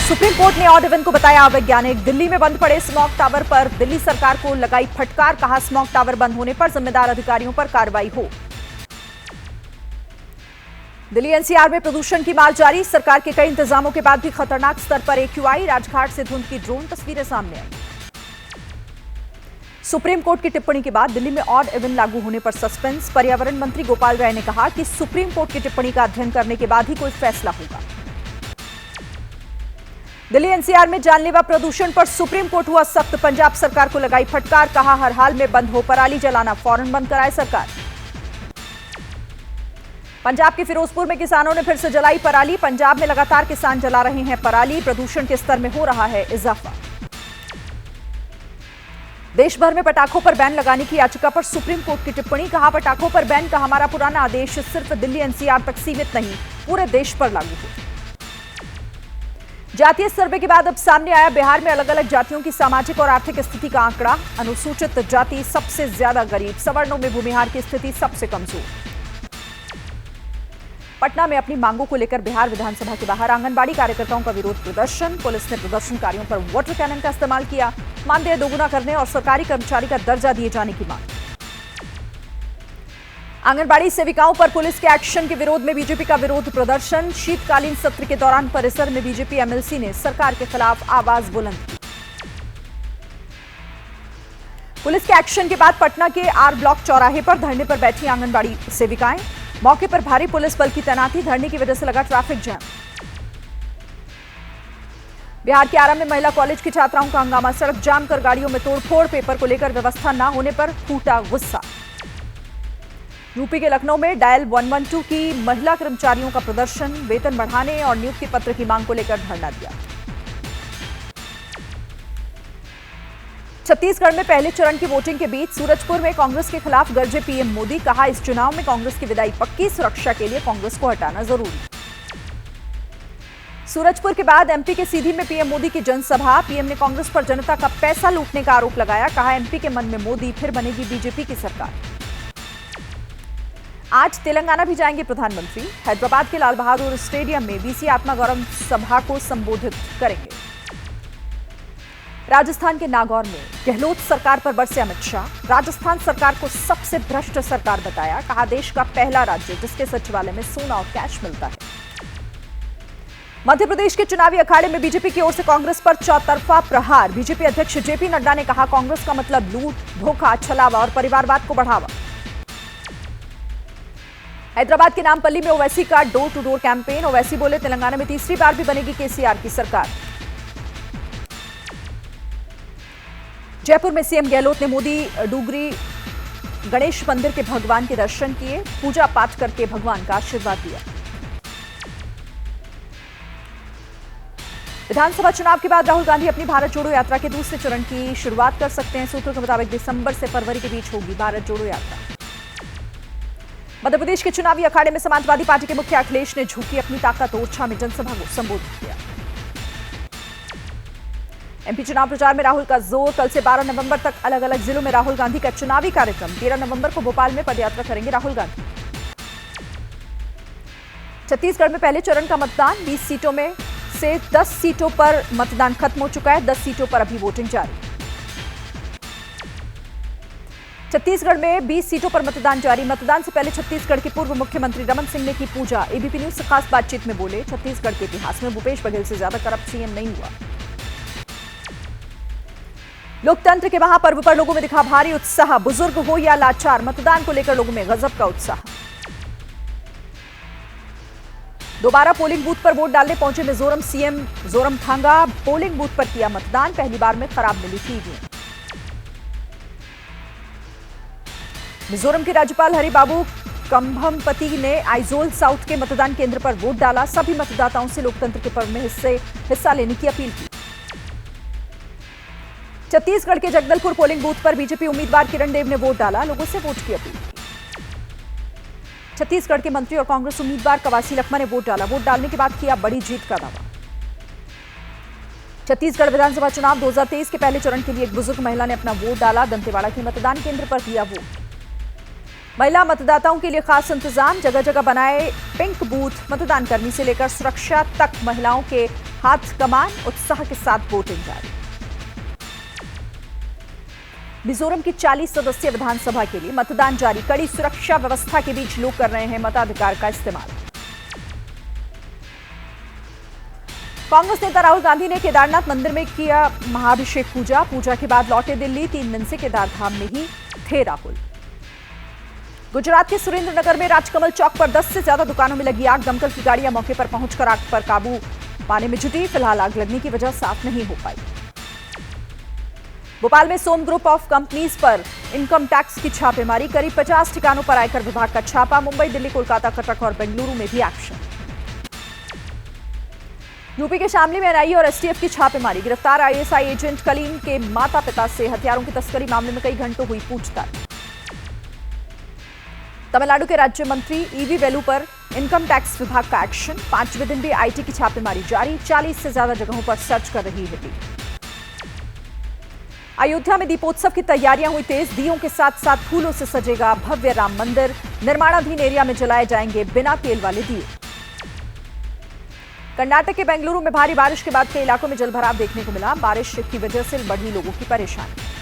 Supreme court ने odd even को बताया अवैज्ञानिक। दिल्ली में बंद पड़े स्मॉग टावर पर दिल्ली सरकार को लगाई फटकार। कहा, स्मॉग टावर बंद होने पर जिम्मेदार अधिकारियों पर कार्रवाई हो। दिल्ली एनसीआर में प्रदूषण की मार जारी। सरकार के कई इंतजामों के बाद भी खतरनाक स्तर पर एक्यूआई। राजघाट से धुंध की ड्रोन तस्वीरें सामने आई। सुप्रीम कोर्ट की टिप्पणी के बाद दिल्ली में ऑड इवन लागू होने पर सस्पेंस। पर्यावरण मंत्री गोपाल राय ने कहा कि सुप्रीम कोर्ट की टिप्पणी का अध्ययन करने के बाद ही कोई फैसला होगा। दिल्ली एनसीआर में जानलेवा प्रदूषण पर सुप्रीम कोर्ट हुआ सख्त। पंजाब सरकार को लगाई फटकार। कहा, हर हाल में बंद हो पराली जलाना, फौरन बंद कराए सरकार। पंजाब के फिरोजपुर में किसानों ने फिर से जलाई पराली। पंजाब में लगातार किसान जला रहे हैं पराली। प्रदूषण के स्तर में हो रहा है इजाफा। देश भर में पटाखों पर बैन लगाने की याचिका पर सुप्रीम कोर्ट की टिप्पणी। कहा, पटाखों पर बैन का हमारा पुराना आदेश सिर्फ दिल्ली एनसीआर तक सीमित नहीं, पूरे देश पर लागू हो। जातीय सर्वे के बाद अब सामने आया बिहार में अलग अलग जातियों की सामाजिक और आर्थिक स्थिति का आंकड़ा। अनुसूचित जाति सबसे ज्यादा गरीब, सवर्णों में भूमिहार की स्थिति सबसे कमजोर। पटना में अपनी मांगों को लेकर बिहार विधानसभा के बाहर आंगनबाड़ी कार्यकर्ताओं का विरोध प्रदर्शन। पुलिस ने प्रदर्शनकारियों पर वाटर कैनन का इस्तेमाल किया। मानदेय दोगुना करने और सरकारी कर्मचारी का दर्जा दिए जाने की मांग। आंगनबाड़ी सेविकाओं पर पुलिस के एक्शन के विरोध में बीजेपी का विरोध प्रदर्शन। शीतकालीन सत्र के दौरान परिसर में बीजेपी एमएलसी ने सरकार के खिलाफ आवाज बुलंद की। पुलिस के एक्शन के बाद पटना के आर ब्लॉक चौराहे पर धरने पर बैठी आंगनबाड़ी सेविकाएं। मौके पर भारी पुलिस बल की तैनाती। धरने की वजह से लगा ट्रैफिक जैम। बिहार के आरा में महिला कॉलेज की छात्राओं का हंगामा। सड़क जाम कर गाड़ियों में तोड़फोड़। पेपर को लेकर व्यवस्था न होने पर फूटा गुस्सा। यूपी के लखनऊ में डायल 112 की महिला कर्मचारियों का प्रदर्शन। वेतन बढ़ाने और नियुक्ति पत्र की मांग को लेकर धरना दिया। छत्तीसगढ़ में पहले चरण की वोटिंग के बीच सूरजपुर में कांग्रेस के खिलाफ गरजे पीएम मोदी। कहा, इस चुनाव में कांग्रेस की विदाई पक्की, सुरक्षा के लिए कांग्रेस को हटाना जरूरी। सूरजपुर के बाद एमपी के सीधी में पीएम मोदी की जनसभा। पीएम ने कांग्रेस पर जनता का पैसा लूटने का आरोप लगाया। कहा, एमपी के मन में मोदी, फिर बनेगी बीजेपी की सरकार। आज तेलंगाना भी जाएंगे प्रधानमंत्री। हैदराबाद के लाल बहादुर स्टेडियम में बीसी आत्मागौरव सभा को संबोधित करेंगे। राजस्थान के नागौर में गहलोत सरकार पर बरसे अमित शाह। राजस्थान सरकार को सबसे भ्रष्ट सरकार बताया। कहा, देश का पहला राज्य जिसके सचिवालय में सोना और कैश मिलता है। मध्य प्रदेश के चुनावी अखाड़े में बीजेपी की ओर से कांग्रेस पर चौतरफा प्रहार। बीजेपी अध्यक्ष जेपी नड्डा ने कहा, कांग्रेस का मतलब लूट, धोखा, छलावा और परिवारवाद को बढ़ावा। हैदराबाद के नामपल्ली में ओवैसी का door to door campaign. Owaisi बोले, तेलंगाना में तीसरी बार भी बनेगी केसीआर की सरकार। जयपुर में सीएम गहलोत ने मोदी डूगरी गणेश मंदिर के भगवान के दर्शन किए। पूजा पाठ करके भगवान का आशीर्वाद दिया। विधानसभा चुनाव के बाद राहुल गांधी अपनी भारत जोड़ो यात्रा के दूसरे चरण की शुरुआत कर सकते हैं। सूत्रों के मुताबिक दिसंबर से फरवरी के बीच होगी भारत जोड़ो यात्रा। मध्य प्रदेश के चुनावी अखाड़े में समाजवादी पार्टी के मुखिया अखिलेश ने झूठी अपनी ताकत। ओरछा में जनसभा को संबोधित किया। एमपी चुनाव प्रचार में राहुल का जोर। कल से 12 नवंबर तक अलग अलग जिलों में राहुल गांधी का चुनावी कार्यक्रम। 13 नवंबर को भोपाल में पदयात्रा करेंगे राहुल गांधी। छत्तीसगढ़ में पहले चरण का मतदान। 20 सीटों में से 10 सीटों पर मतदान खत्म हो चुका है। 10 सीटों पर अभी वोटिंग जारी। छत्तीसगढ़ में 20 सीटों पर मतदान जारी। मतदान से पहले छत्तीसगढ़ के पूर्व मुख्यमंत्री रमन सिंह ने की पूजा। एबीपी न्यूज से खास बातचीत में बोले, छत्तीसगढ़ के इतिहास में भूपेश बघेल से ज्यादा करप्ट सीएम नहीं हुआ। लोकतंत्र के महापर्व पर लोगों में दिखा भारी उत्साह। बुजुर्ग हो या लाचार, मतदान को लेकर लोगों में गजब का उत्साह। दोबारा पोलिंग बूथ पर वोट डालने पहुंचे Mizoram CM Zoramthanga. Polling booth पर किया मतदान। पहली बार में खराब मिली थी ईवीएम। मिजोरम के राज्यपाल हरिबाबू कंभमपति ने आइजोल साउथ के मतदान केंद्र पर वोट डाला। सभी मतदाताओं से लोकतंत्र के पर्व में हिस्सा लेने की अपील की। छत्तीसगढ़ के जगदलपुर पोलिंग बूथ पर बीजेपी उम्मीदवार किरण देव ने वोट डाला। लोगों से वोट की अपील की। छत्तीसगढ़ के मंत्री और कांग्रेस उम्मीदवार कवासी लखमा ने वोट डाला। वोट डालने के बाद किया बड़ी जीत का दावा। छत्तीसगढ़ विधानसभा चुनाव 2023 के पहले चरण के लिए एक बुजुर्ग महिला ने अपना वोट डाला। दंतेवाड़ा के मतदान केंद्र पर दिया वोट। महिला मतदाताओं के लिए खास इंतजाम, जगह जगह बनाए पिंक बूथ, मतदान कर्मी से लेकर सुरक्षा तक महिलाओं के हाथ कमान, उत्साह के साथ वोटिंग जारी। मिजोरम की 40 सदस्यीय विधानसभा के लिए मतदान जारी, कड़ी सुरक्षा व्यवस्था के बीच लोग कर रहे हैं मताधिकार का इस्तेमाल। कांग्रेस नेता राहुल गांधी ने केदारनाथ मंदिर में किया महाभिषेक पूजा के बाद लौटे दिल्ली, 3 दिन से केदारधाम में ही थे राहुल। गुजरात के सुरेंद्रनगर में राजकमल चौक पर 10 से ज्यादा दुकानों में लगी आग, दमकल की गाड़ियां मौके पर पहुंचकर आग पर काबू पाने में जुटी, फिलहाल आग लगने की वजह साफ नहीं हो पाई। भोपाल में सोम ग्रुप ऑफ कंपनीज पर इनकम टैक्स की छापेमारी, करीब 50 ठिकानों पर आयकर विभाग का छापा, मुंबई, दिल्ली, कोलकाता, कटक और बेंगलुरु में भी एक्शन। यूपी के शामली में एनआईए और एसटीएफ की छापेमारी, गिरफ्तार आईएसआई एजेंट कलीम के माता पिता से हथियारों की तस्करी मामले में कई घंटों हुई पूछताछ। तमिलनाडु के राज्य मंत्री ईवी वेलू पर इनकम टैक्स विभाग का एक्शन, 5वें दिन भी आईटी की छापेमारी जारी, 40 से ज्यादा जगहों पर सर्च कर रही है टीम। अयोध्या में दीपोत्सव की तैयारियां हुई तेज, दीयों के साथ साथ फूलों से सजेगा भव्य राम मंदिर, निर्माणाधीन एरिया में जलाए जाएंगे बिना तेल वाले दिए। कर्नाटक के बेंगलुरु में भारी बारिश के बाद कई इलाकों में जलभराव देखने को मिला, बारिश की वजह से बढ़ी लोगों की परेशानी।